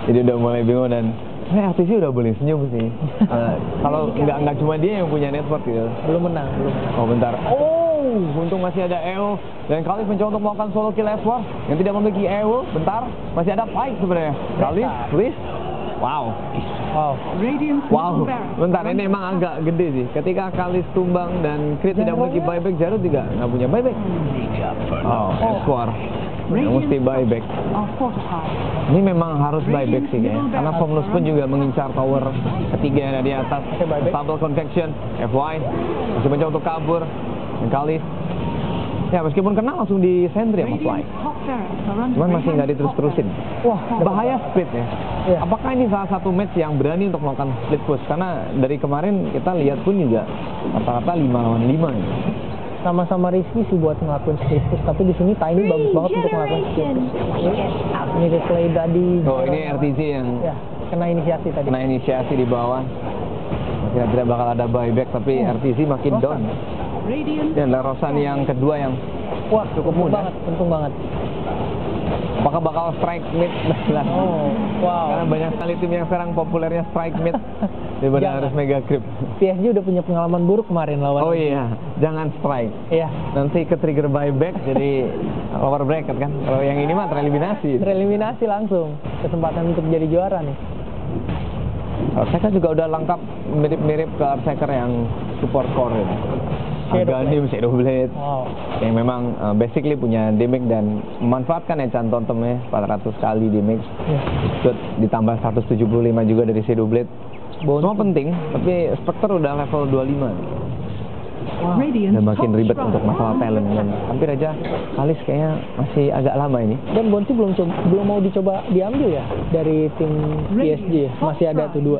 Speaker 2: Jadi udah mulai bingung dan RTC udah boleh senyum sih. Kalau nggak cuma dia yang punya network gitu.
Speaker 4: Belum menang.
Speaker 2: Oh bentar. Oh, untung masih ada EO. Dan Khalif mencoba untuk melakukan solo kill Edward yang tidak memiliki EO. Bentar, masih ada fight sebenarnya. Khalif, please. Wow. Bentar, ini emang agak gede sih. Ketika Khalif tumbang dan Creed tidak memiliki buyback, Jarod juga nggak punya buyback. Oh, Edward. Mesti buyback. Ini memang harus buyback sih kayaknya. Karena Formless pun juga mengincar tower ketiga yang ada di atas. Double convection, FY masih mencoba untuk kabur. Dan Khalif, ya meskipun kena langsung di sentry sama Fly. Cuman masih nggak diterus-terusin. Wah, bahaya split ya. Apakah ini salah satu match yang berani untuk melakukan split push? Karena dari kemarin kita lihat pun juga rata-rata 5 lawan 5 nih.
Speaker 4: Sama-sama risky sih buat ngelakuin split push, tapi di sini timing bagus banget untuk ngelakuin split push. Ini replay tadi.
Speaker 2: Oh, ini RTC yang
Speaker 4: kena inisiasi tadi.
Speaker 2: Kena inisiasi di bawah. Kira-kira bakal ada buyback, tapi RTC makin down. Dan Larosan yang kedua yang cukup mudah.
Speaker 4: Untung banget.
Speaker 2: Apakah bakal strike mid? Karena banyak sekali tim yang sekarang populernya strike mid daripada harus mega creep.
Speaker 4: PSG udah punya pengalaman buruk kemarin lawan.
Speaker 2: Oh iya, jangan strike.
Speaker 4: Iya.
Speaker 2: Nanti ke trigger buyback jadi lower bracket kan. Kalau yang ini mah tereliminasi.
Speaker 4: Tereliminasi langsung. Kesempatan untuk jadi juara nih.
Speaker 2: Arseker juga udah lengkap, mirip-mirip ke Arseker yang support core ini. Aghanim, Shadowblade, yang memang basically punya damage dan memanfaatkan enchant totemnya 400 kali damage. Terus ditambah 175 juga dari Shadowblade. Semua penting, tapi Spectre udah level 25. Dan makin ribet untuk masalah talent, dan hampir aja Khalif kayaknya masih agak lama ini.
Speaker 4: Dan Bounty belum mau dicoba diambil ya dari tim PSG ya? Masih ada tuh 2.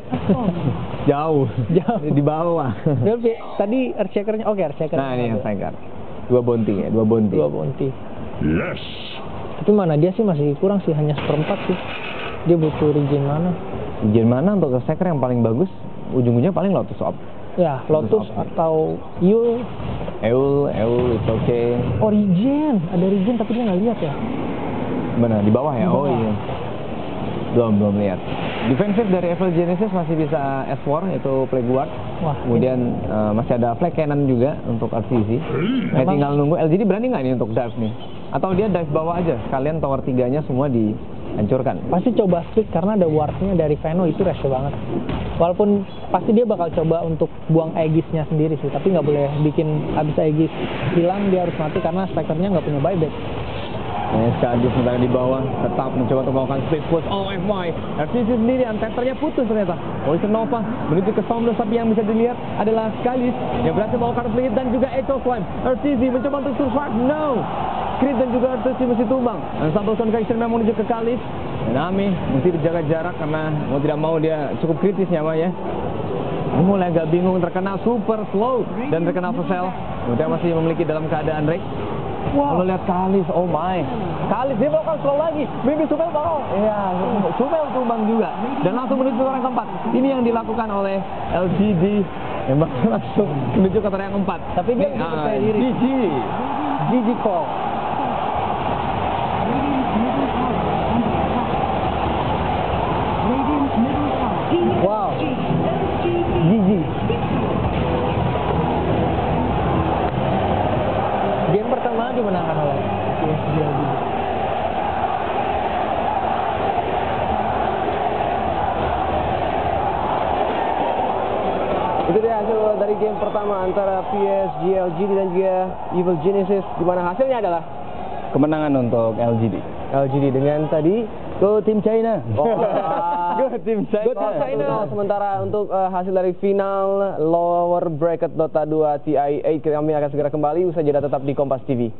Speaker 2: Jauh di bawah.
Speaker 4: Tadi Earthshaker-nya Earthshaker.
Speaker 2: Nah ini Earthshaker 2 bounty ya, 2 bounty.
Speaker 1: Yes.
Speaker 4: Tapi mana dia sih masih kurang sih, hanya 1/4 sih. Dia butuh regen mana
Speaker 2: untuk Earthshaker yang paling bagus, ujung-ujungnya paling Lotus Orb.
Speaker 4: Ya, Lotus atau Eul
Speaker 2: it's okay.
Speaker 4: Oh, regen, ada regen tapi dia nggak lihat ya.
Speaker 2: Mana di bawah ya? Oh iya. Belum lihat. Defensif dari Evil Genesis masih bisa S4 yaitu Plague Ward. Kemudian masih ada Flag Cannon juga untuk RTC. Tinggal nunggu LGD berani nggak nih untuk dive nih? Atau dia dive bawah aja, sekalian tower 3-nya semua dihancurkan? Pasti
Speaker 4: coba split karena ada wardnya dari Veno, itu rese banget. Walaupun pasti dia bakal coba untuk buang Aegisnya sendiri sih, tapi nggak boleh bikin abis Aegis hilang dia harus mati karena Spectre-nya nggak punya buyback.
Speaker 2: Sekali sementara di bawah tetap mencoba untuk melakukan split push. Oh FY, RTC sendiri anteternya putus ternyata. Poison Nova menuju ke Stormless, tapi yang bisa dilihat adalah Skylis yang berhasil melakukan fleet dan juga Echo Slime. RTC mencoba untuk survive, no! Creed dan juga RTC mesti tumbang. Dan Double Convection memang menuju ke Khalif. Dan Ami mesti dijaga jarak karena mau tidak mau dia cukup kritis nyawanya. Mulai agak bingung, terkena super slow dan terkena Fossil. Kemudian masih memiliki dalam keadaan Rake. Kalau lihat Khalif, oh my, Khalif dia melakukan slow lagi, mimpi Sumel bakal, Sumel tumbang juga, dan langsung menuju ke orang keempat. Ini yang dilakukan oleh LGD yang langsung menuju ke orang keempat. Tapi dia percaya diri. GG call. Wow, GG. Game pertama dimenangkan oleh PSG. Itu dia hasil dari game pertama antara PSG, LGD dan juga Evil Genesis, di mana hasilnya adalah kemenangan untuk LGD. Dengan tadi Go Team China. Go Team China. Sementara untuk hasil dari final lower bracket Dota 2 TI8 kami akan segera kembali usai jeda, tetap di Kompas TV.